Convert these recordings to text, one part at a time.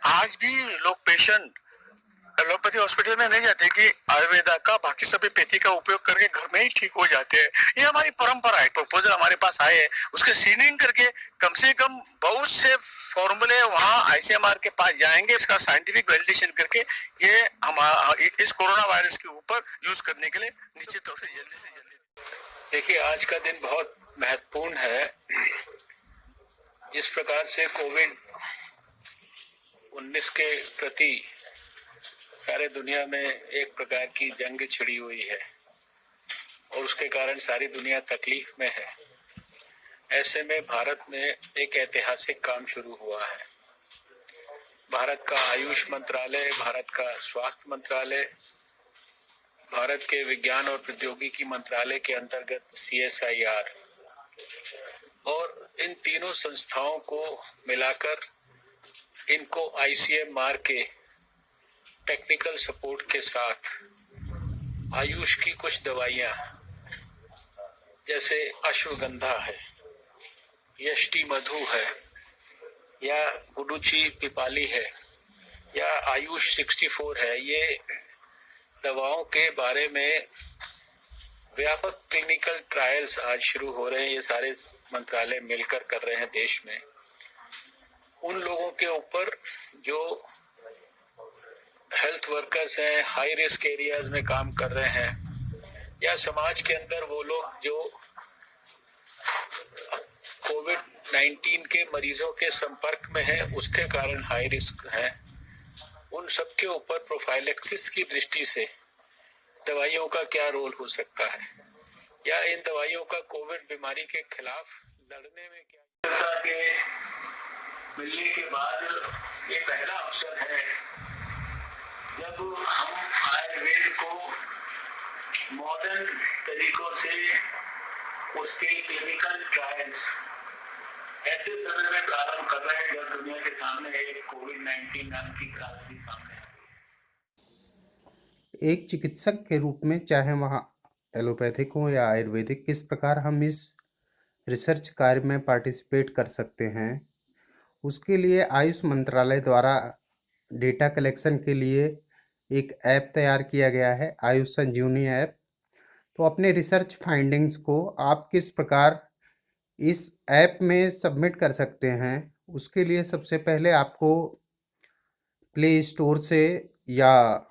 आज भी लोग पेशेंट एलोपैथी हॉस्पिटल में नहीं जाते कि आयुर्वेदा का बाकी सभी पैथी का उपयोग करके घर में ही ठीक हो जाते हैं। ये हमारी परंपरा है। प्रपोजल हमारे पास आए है, उसके सीनिंग करके कम से कम बहुत से फॉर्मूले वहाँ आईसीएमआर के पास जाएंगे, इसका साइंटिफिक वैलिडेशन करके ये हम इस कोरोना वायरस के ऊपर यूज करने के लिए निश्चित तौर से जल्दी से जल्दी। देखिए, आज का दिन बहुत महत्वपूर्ण है। जिस प्रकार से कोविड 19 के प्रति सारे दुनिया में एक प्रकार की जंग छिड़ी हुई है और उसके कारण सारी दुनिया तकलीफ में है। ऐसे में भारत में एक ऐतिहासिक काम शुरू हुआ है। भारत का आयुष मंत्रालय, भारत का स्वास्थ्य मंत्रालय, भारत के विज्ञान और प्रौद्योगिकी मंत्रालय के अंतर्गत CSIR और इन तीनों संस्थाओं को मिलाकर इनको ICMR के टेक्निकल सपोर्ट के साथ आयुष की कुछ दवाइयां जैसे अश्वगंधा है, यष्टि मधु है, या गुडुचि पिपाली है, या आयुष 64 है, ये दवाओं के बारे में व्यापक क्लिनिकल ट्रायल्स आज शुरू हो रहे हैं। ये सारे मंत्रालय मिलकर कर रहे हैं देश में। उन लोगों के ऊपर जो हेल्थ वर्कर्स हैं, हाई रिस्क एरियाज में काम कर रहे हैं, या समाज के अंदर वो लोग जो कोविड-19 के मरीजों के संपर्क में है, उसके कारण हाई रिस्क है, उन सबके ऊपर प्रोफाइलेक्सिस की दृष्टि से दवाइयों का क्या रोल हो सकता है, या इन दवाइयों का कोविड बीमारी के खिलाफ लड़ने में क्या के मिलने के बाद ये पहला अवसर है जब हम आयुर्वेद को मॉडर्न तरीकों से उसके क्लिनिकल ट्रायल्स ऐसे समय में प्रारंभ कर रहे हैं जब दुनिया के सामने एक कोविड-19 नाम की क्रांति सामने आ रही है। एक चिकित्सक के रूप में, चाहे वहाँ एलोपैथिक हो या आयुर्वेदिक, किस प्रकार हम इस रिसर्च कार्य में पार्टिसिपेट कर सकते हैं, उसके लिए आयुष मंत्रालय द्वारा डेटा कलेक्शन के लिए एक ऐप तैयार किया गया है, आयुष संजीवनी ऐप। तो अपने रिसर्च फाइंडिंग्स को आप किस प्रकार इस ऐप में सबमिट कर सकते हैं, उसके लिए सबसे पहले आपको प्ले स्टोर से या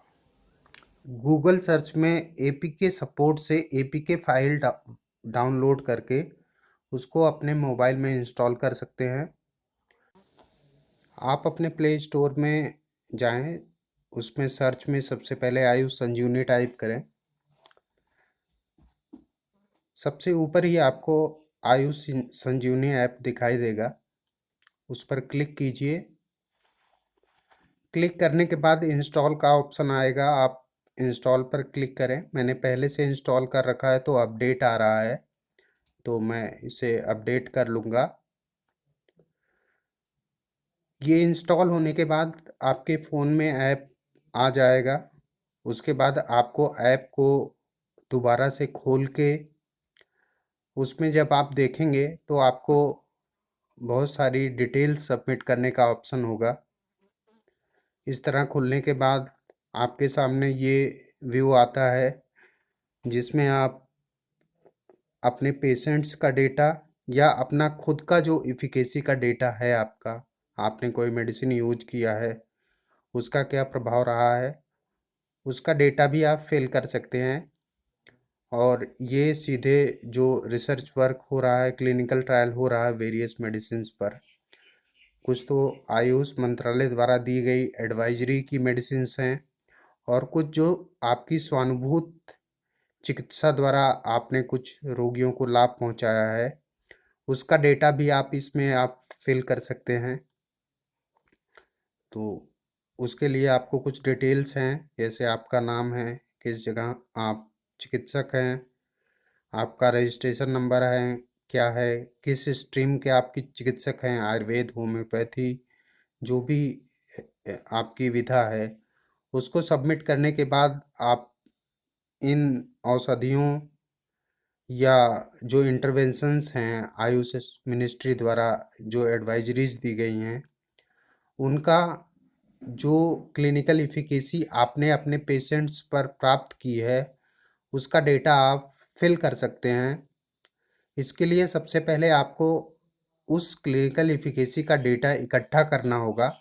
गूगल सर्च में APK सपोर्ट से APK फाइल डाउनलोड करके उसको अपने मोबाइल में इंस्टॉल कर सकते हैं। आप अपने प्ले स्टोर में जाएं, उसमें सर्च में सबसे पहले आयुष संजीवनी टाइप करें। सबसे ऊपर ही आपको आयुष संजीवनी ऐप दिखाई देगा, उस पर क्लिक कीजिए। क्लिक करने के बाद इंस्टॉल का ऑप्शन आएगा, आप इंस्टॉल पर क्लिक करें। मैंने पहले से इंस्टॉल कर रखा है तो अपडेट आ रहा है, तो मैं इसे अपडेट कर लूँगा। ये इंस्टॉल होने के बाद आपके फ़ोन में ऐप आ जाएगा। उसके बाद आपको ऐप को दोबारा से खोल के उसमें जब आप देखेंगे तो आपको बहुत सारी डिटेल सबमिट करने का ऑप्शन होगा। इस तरह खुलने के बाद आपके सामने ये व्यू आता है जिसमें आप अपने पेशेंट्स का डेटा या अपना खुद का जो एफिकेसी का डेटा है, आपने कोई मेडिसिन यूज किया है, उसका क्या प्रभाव रहा है, उसका डेटा भी आप फिल कर सकते हैं। और ये सीधे जो रिसर्च वर्क हो रहा है, क्लिनिकल ट्रायल हो रहा है वेरियस मेडिसिन्स पर, कुछ तो आयुष मंत्रालय द्वारा दी गई एडवाइजरी की मेडिसिन्स हैं और कुछ जो आपकी स्वानुभूत चिकित्सा द्वारा आपने कुछ रोगियों को लाभ पहुंचाया है, उसका डेटा भी आप इसमें आप फिल कर सकते हैं। तो उसके लिए आपको कुछ डिटेल्स हैं, जैसे आपका नाम है, किस जगह आप चिकित्सक हैं, आपका रजिस्ट्रेशन नंबर है क्या है, किस स्ट्रीम के आपकी चिकित्सक हैं, आयुर्वेद, होम्योपैथी, जो भी आपकी विधा है, उसको सबमिट करने के बाद आप इन औषधियों या जो इंटरवेंशंस हैं आयुष मिनिस्ट्री द्वारा जो एडवाइजरीज दी गई हैं, उनका जो क्लिनिकल एफिकेसी आपने अपने पेशेंट्स पर प्राप्त की है उसका डेटा आप फिल कर सकते हैं। इसके लिए सबसे पहले आपको उस क्लिनिकल एफिकेसी का डेटा इकट्ठा करना होगा,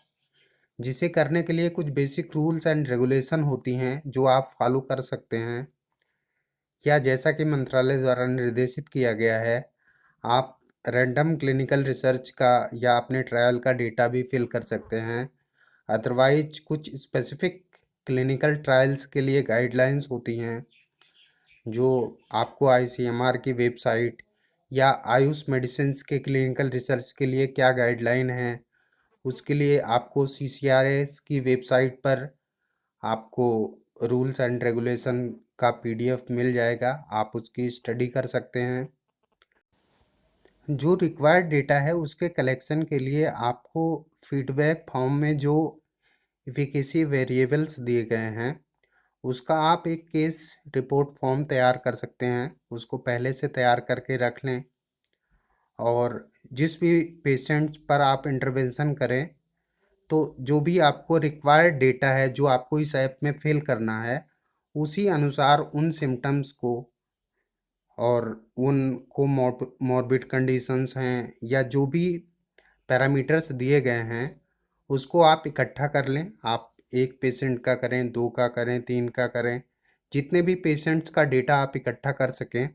जिसे करने के लिए कुछ बेसिक रूल्स एंड रेगुलेशन होती हैं जो आप फॉलो कर सकते हैं, या जैसा कि मंत्रालय द्वारा निर्देशित किया गया है आप रैंडम क्लिनिकल रिसर्च का या अपने ट्रायल का डेटा भी फिल कर सकते हैं। अदरवाइज कुछ स्पेसिफिक क्लिनिकल ट्रायल्स के लिए गाइडलाइंस होती हैं जो आपको आईसीएमआर की वेबसाइट या आयुष मेडिसिन्स के क्लिनिकल रिसर्च के लिए क्या गाइडलाइन है उसके लिए आपको सीसीआरएस की वेबसाइट पर आपको रूल्स एंड रेगुलेशन का पीडीएफ मिल जाएगा, आप उसकी स्टडी कर सकते हैं। जो रिक्वायर्ड डेटा है उसके कलेक्शन के लिए आपको फीडबैक फॉर्म में जो एफिकेसी वेरिएबल्स दिए गए हैं उसका आप एक केस रिपोर्ट फॉर्म तैयार कर सकते हैं, उसको पहले से तैयार करके रख लें। और जिस भी पेशेंट पर आप इंटरवेंशन करें तो जो भी आपको रिक्वायर्ड डेटा है जो आपको इस ऐप में फिल करना है उसी अनुसार उन सिम्टम्स को और उन कोमॉर्बिड कंडीशंस हैं या जो भी पैरामीटर्स दिए गए हैं उसको आप इकट्ठा कर लें। आप एक पेशेंट का करें, दो का करें, तीन का करें, जितने भी पेशेंट्स का डेटा आप इकट्ठा कर सकें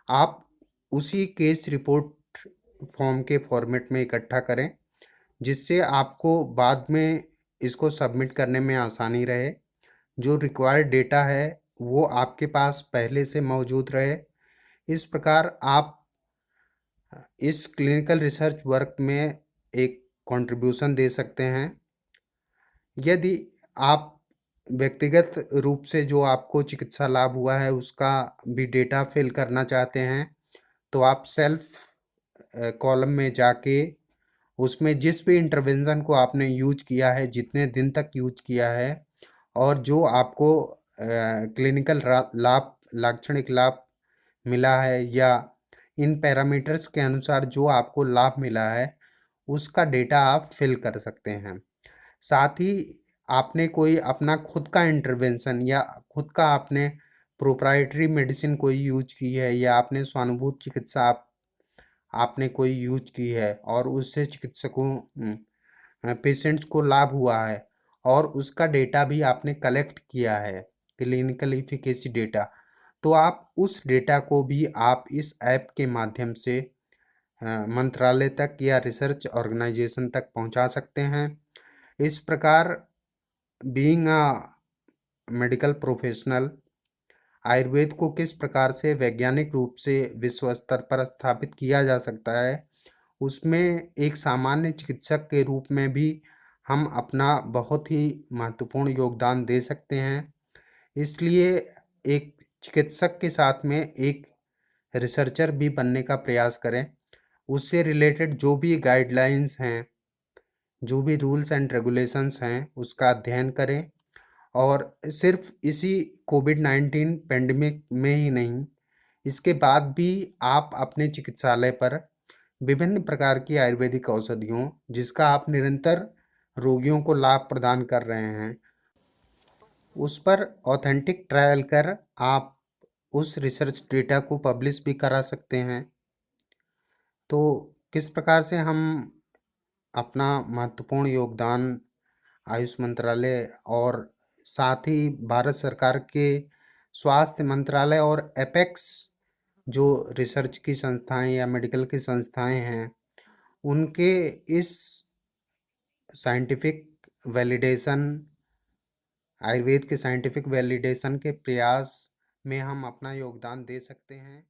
आप उसी केस रिपोर्ट फॉर्म के फॉर्मेट में इकट्ठा करें, जिससे आपको बाद में इसको सबमिट करने में आसानी रहे। जो रिक्वायर्ड डेटा है वो आपके पास पहले से मौजूद रहे। इस प्रकार आप इस क्लिनिकल रिसर्च वर्क में एक कंट्रीब्यूशन दे सकते हैं। यदि आप व्यक्तिगत रूप से जो आपको चिकित्सा लाभ हुआ है उसका भी डेटा फिल करना चाहते हैं तो आप सेल्फ कॉलम में जाके उसमें जिस भी इंटरवेंशन को आपने यूज किया है, जितने दिन तक यूज किया है और जो आपको क्लिनिकल लाभ, लाक्षणिक लाभ मिला है या इन पैरामीटर्स के अनुसार जो आपको लाभ मिला है उसका डेटा आप फिल कर सकते हैं। साथ ही आपने कोई अपना खुद का इंटरवेंशन या खुद का आपने प्रोप्राइटरी मेडिसिन कोई यूज की है या आपने स्वानुभूत चिकित्सा आपने कोई यूज की है और उससे चिकित्सकों पेशेंट्स को लाभ हुआ है और उसका डेटा भी आपने कलेक्ट किया है, क्लिनिकल इफिकेसी डेटा, तो आप उस डेटा को भी आप इस ऐप के माध्यम से मंत्रालय तक या रिसर्च ऑर्गेनाइजेशन तक पहुंचा सकते हैं। इस प्रकार being a medical professional Ayurveda को किस प्रकार से वैज्ञानिक रूप से विश्व स्तर पर स्थापित किया जा सकता है उसमें एक सामान्य चिकित्सक के रूप में भी हम अपना बहुत ही महत्वपूर्ण योगदान दे सकते हैं। इसलिए एक चिकित्सक के साथ में एक रिसर्चर भी बनने का प्रयास करें। उससे रिलेटेड जो भी गाइडलाइंस हैं, जो भी रूल्स एंड रेगुलेशंस हैं उसका अध्ययन करें। और सिर्फ इसी कोविड-19 पेंडेमिक में ही नहीं, इसके बाद भी आप अपने चिकित्सालय पर विभिन्न प्रकार की आयुर्वेदिक औषधियों जिसका आप निरंतर रोगियों को लाभ प्रदान कर रहे हैं उस पर ऑथेंटिक ट्रायल कर आप उस रिसर्च डेटा को पब्लिश भी करा सकते हैं। तो किस प्रकार से हम अपना महत्वपूर्ण योगदान आयुष मंत्रालय और साथ ही भारत सरकार के स्वास्थ्य मंत्रालय और एपेक्स जो रिसर्च की संस्थाएं या मेडिकल की संस्थाएं हैं उनके इस साइंटिफिक वैलिडेशन, आयुर्वेद के साइंटिफिक वैलिडेशन के प्रयास में हम अपना योगदान दे सकते हैं।